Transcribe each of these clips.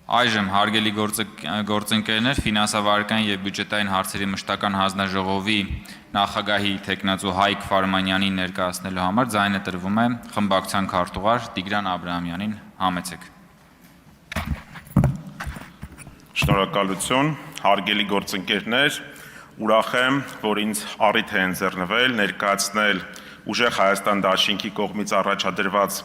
Այժմ հարգելի գործընկերներ, ֆինանսավարական եւ բյուջետային հարցերի մշտական հանձնաժողովի նախագահի թեկնածու Հայկ Ֆարմանյանին ներկայացնելու համար ձայնը տրվում է խմբակցության քարտուղար Տիգրան Աբրահամյանին, համեցեք։ Շնորհակալություն, հարգելի գործընկերներ, ուրախ եմ, որ ինձ առիթ է ընձեռնվել ներկայացնել Ուժեղ Հայաստան դաշինքի կողմից առաջադրված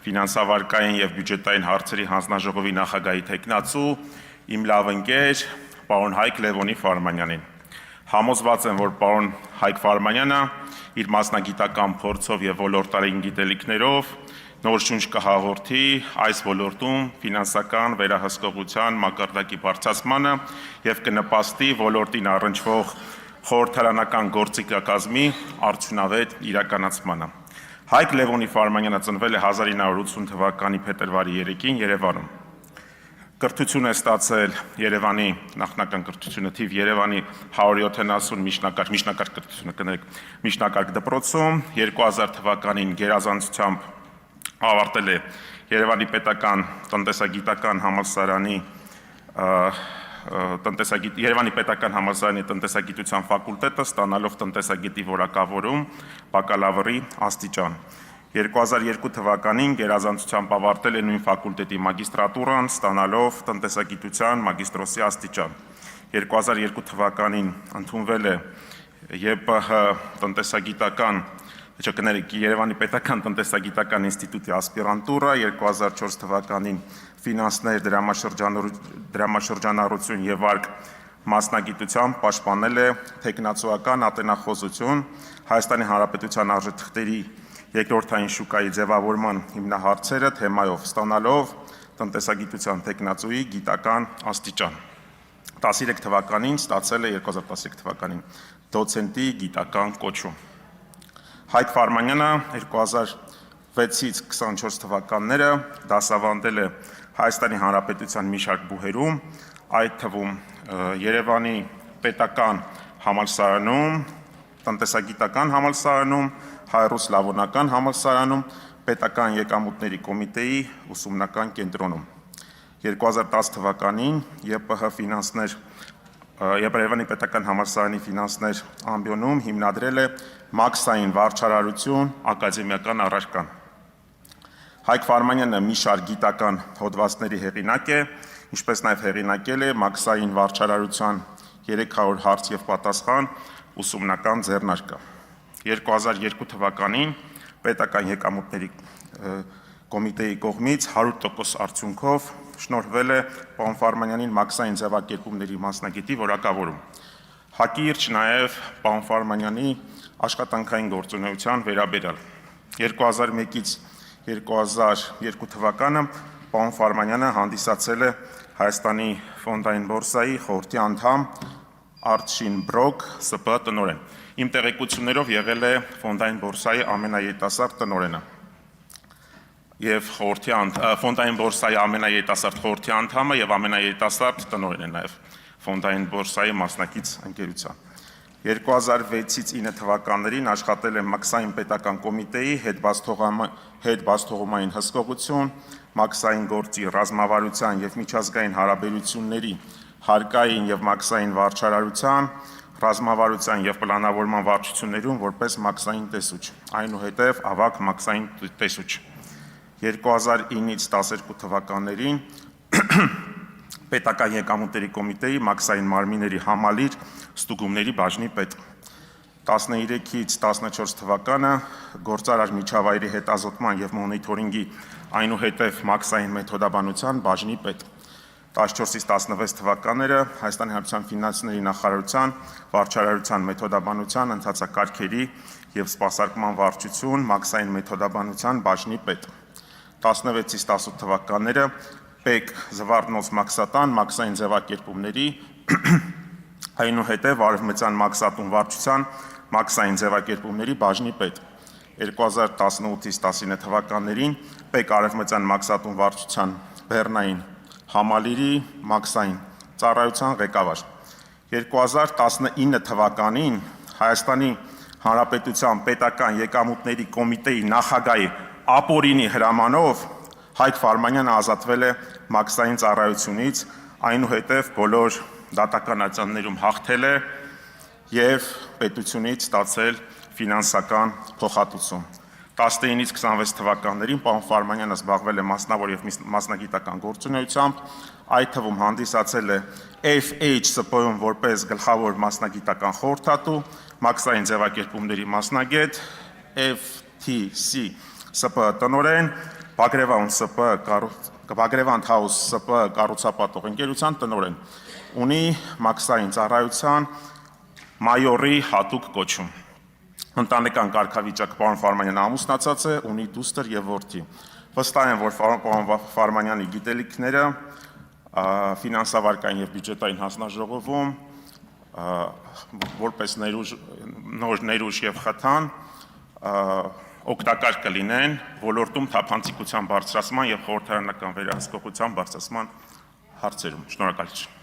ֆինանսավարկային եւ բյուջետային հարցերի հանձնաժողովի նախագահի թեկնածու իմ լավ ընկեր պարոն Հայկ Լևոնի Ֆարմանյանին։ Համոզված եմ, որ պարոն Հայկ Ֆարմանյանը իր մասնագիտական փորձով եւ ոլորտային գիտելիքներով նոր շունչ կհաղորդի այս ոլորտում ֆինանսական վերահսկողության մակարդակի բարձրացմանը եւ կնպաստի ոլորտին առնչվող խորհրդարանական գործիքակազմի արդյունավետ իրականացմանը։ Հայկ Լևոնի Ֆարմանյանը ծնվել է 1980 թվականի փետրվարի 3-ին Երևանում։ Կրթություն է ստացել Երևանի նախնական կրթությունը թիվ Երևանի 170 միջնակարգ կրթությունը միջնակարգ դպրոցում 2000 թվականին գերազանցությամբ ավարտել է Երևանի պետական տնտեսագիտական համալսարանի Երևանի պետական համալսարանի տնտեսագիտության ֆակուլտետը ստանալով տնտեսագետի որակավորում բակալավրի աստիճան։ 2002 թվականին գերազանցությամբ ավարտել է նույն ֆակուլտետի մագիստրատուրան, ստանալով տնտեսագիտության մագիստրոսի աստիճան։ 2002 թվականին ընդունվել է ԵՊՀ տնտեսագիտական Երևանի պետական տնտեսագիտական ինստիտուտի ասպիրանտուրա, 2004 թվականին ֆինանսներ, դրամաշրջանառություն եւ արկ մասնագիտությամբ պաշտպանել է թեկնածուական ատենախոսություն Հայաստանի Հանրապետության արժեթղթերի երկրորդային շուկայի ձևավորման հիմնահարցերը թեմայով, ստանալով տնտեսագիտության թեկնածուի գիտական աստիճան։ 2013 թվականին ստացել է 2013 թվականին դոցենտի գիտական կոչում։ Հայկ Ֆարմանյանը 2006-ից 24 թվականները դասավանդել է Հայաստանի Հանրապետության մի շարք բուհերում, այդ թվում Երևանի պետական համալսարանում, տնտեսագիտական համալսարանում, Հայրոց Լավոնական համալսարանում, պետական եկամուտների կոմիտեի ուսումնական կենտրոնում։ 2010 թվականին ԵՊՀ ֆինանսներ Երևանի պետական համալսարանի ֆինանսներ ամբիոնում հիմնադրել է մաքսային վարչարարություն ակադեմիական առարկան։ Հայկ Ֆարմանյանը մի շարք գիտական հոդվածների հեղինակ է, ինչպես նաև հեղինակել է մաքսային վարչարարության 300 հարց եւ պատասխան ուսումնական ձեռնարկը։ 2002 թվականին պետական եկամուտների կոմիտեի կողմից 100% արդյունքով շնորհվել է պարոն Ֆարմանյանին մաքսային ձևակերպումների մասնագետի որակավորում։ Հակիրճ նաև պարոն Ֆարմանյանի աշխատանքային գործունեության վերաբերյալ 2001-ից 2002 թվականը պարոն Ֆարմանյանը հանդիսացել է Հայաստանի ֆոնդային բորսայի խորհրդի անդամ Արթշին Բրոկ ՍՊ տնօրեն։ Իմ տեղեկություններով եղել է ֆոնդային բորսայի ամենաերիտասարդ տնօրենը եւ ֆոնդային բորսայի ամենաերիտասարդ խորհրդի անդամը եւ ամենաերիտասարդ տնօրենն է նաեւ ֆոնդային բորսայի մասնակից ընկերության։ 2006-ից 9 թվականներին աշխատել է մաքսային պետական կոմիտեի հետբացթողումային հսկողություն, մաքսային գործի ռազմավարության եւ միջազգային հարաբերությունների հարկային եւ մաքսային վարչարարության, ռազմավարության եւ պլանավորման վարչություններում որպես մաքսային տեսուչ, այնուհետև ավագ մաքսային տեսուչ։ 2009-ից 12 թվականներին պետական եկամուտների կոմիտեի մաքսային մարմինների համալիր ստուգումների բաժնի պետ։ 13-ից 14 թվականը գործարար միջավայրի հետազոտման եւ մոնիթորինգի այնուհետև մաքսային մեթոդաբանության բաժնի պետ։ 14-ից 16 թվականները Հայաստանի Հանրապետության ֆինանսների նախարարության վարչարարության մեթոդաբանության ընթացակարգերի եւ սպասարկման վարչություն մաքսային մեթոդաբանության բաժնի պետ։ 16-ից 18 թվականները ՊԵԿ Զվարթնոց մաքսատան մաքսային ձևակերպումների այնուհետև արևմտյան մաքսատուն վարչության մաքսային ձևակերպումների բաժնի պետ։ 2018-ից 19 թվականներին ՊԵԿ արևմտյան մաքսատուն վարչության բեռնային համալիրի մաքսային ծառայության ղեկավար։ 2019 թվականին Հայաստանի Հանրապետության պետական եկամուտների կոմիտեի նախագահի ապօրինի հրամանով Հայկ Ֆարմանյանը ազատվել է մաքսային ծառայությունից, այնուհետև բոլոր դատական արձաններում հաղթել է եւ պետությունից ստացել ֆինանսական փոխհատուցում։ 19-ից 26 թվականներին պարոն Ֆարմանյանը զբաղվել է մասնավոր եւ մասնագիտական գործունեությամբ, այդ թվում հանդիսացել է FH-ՍՊ-ում որպես գլխավոր մասնագիտական խորհրդատու, մաքսային ձևակերպումների մասնագետ, FTC ՍՊ տնօրեն, Բագրևանդ House ՍՊ կառուցապատող ընկերության տնօրեն, ունի մաքսային ծառայության մայորի հատուկ կոչում։ Ընտանեկան կարգավիճակ պարոն Ֆարմանյանը ամուսնացած է, ունի դուստր եւ որդի։ Վստահ եմ, որ պարոն Ֆարմանյանի գիտելիքները ֆինանսավարկային եւ բյուջետային հանձնաժողովում որպես նոր ներուժ եւ խթան օգտակար կլինեն ոլորտում թափանցիկության բարձրացման եւ խորհրդարանական վերահսկողության բարձրացման հարցերում։ Շնորհակալություն։